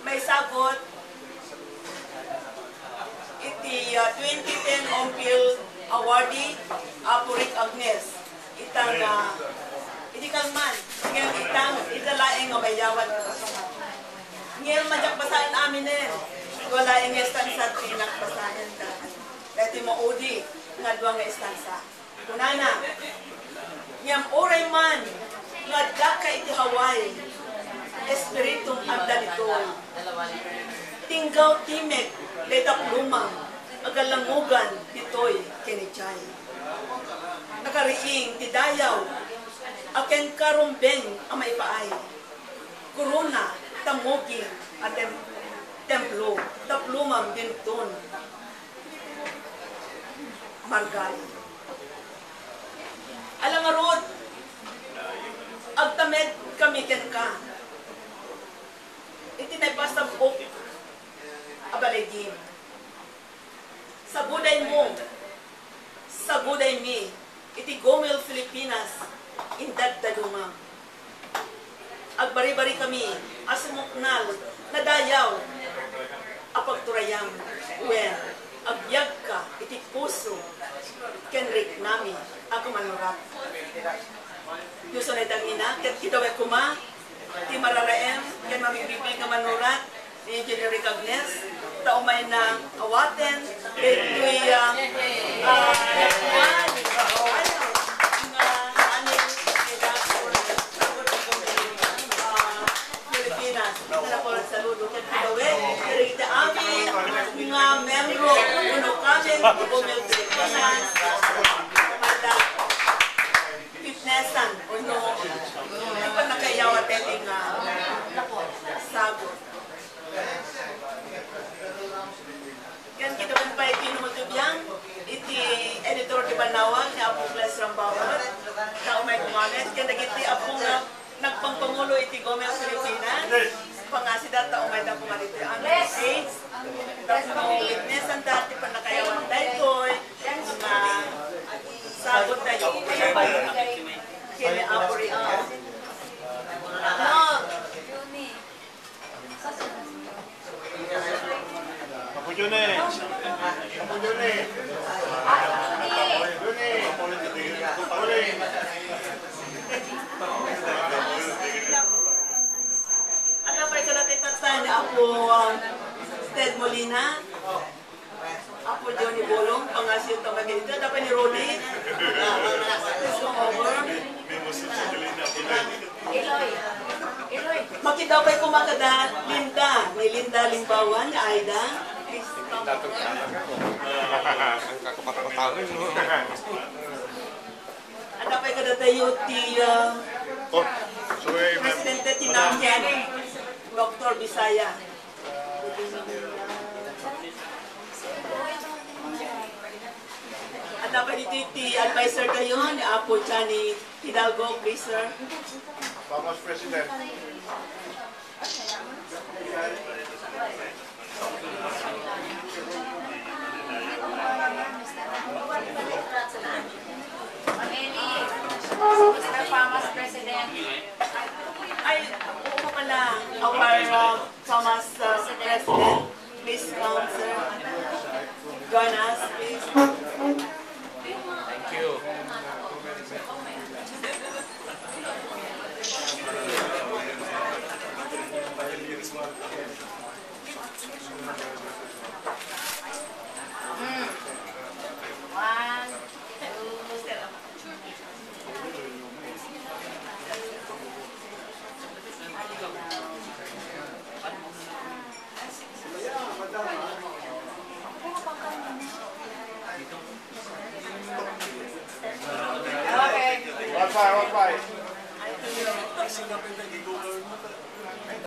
may sagot iti 2010 UMPIL awardee Apo Ric Agnes. Itang iti kalman ngayon itang italaing nga mayawan ngayon madyak basahin amin wala yung estansa pinakbasahin ka dati maudi nga duwang estansa kunana ngayong oray man nga daka iti Hawaii espiritum agdanitoy tinggaw timek letak lumang agalangugan itoy kinichay nakariing tidayaw aken karumbeng ang maipaay kuruna tamoging at templo taplumang dinton margay alangarod agtamed kamiken ka itinaypasabok abaligin sa buday mo sa buday mi iti GUMIL Filipinas indagdadumang agbari-bari kami asumuknal nadayaw apagturayam wen agyag ka iti puso kenrik nami ako manurat Diyos na itangina ket kitaway kuma ti mararaem ken mamibibig nga manurat ni Engineer Ric Agnes taumay na awaten ito'y Filipinas na saludo ken kitaway kita amin nga membro kuno kami GUMIL Filipinas fitnessan o no hindi pa nakayawa teting sagot kan kita pun pa ikinumutubyan iti editor di Banawag ni Apo Gles Rambawat tao may kumamit kan nagiti Apo nga nagpangpangulo iti GUMIL Filipinas pangasida tao may dapo marito ang AIDS tapos fitnessan dati pa nakayawan daytoy nga sagot tayo kini Apo Ric Juni. Ano pa ikalatitatan ni Apo Ted Molina? Apo Johnny Bolong, pangasyo ito magiging. Dapat ni Rodi. Let's go over. Iloy. Makita pa yung kumakada Linda. May Linda Limbawan, ni Aida. Ang kakapatapatangan mo. Ada pa kada tayo ti Presidente Tinamyan, Dr. Bisaya. Ada pa dito ti advisor kayo ni Apo Chani Hidalgo, please sir. Vamos, President. Mr. Famas President. Ay, oo pala, our Thomas President, please come sir. Join us, please. Thank you. Okay. One five. Ay,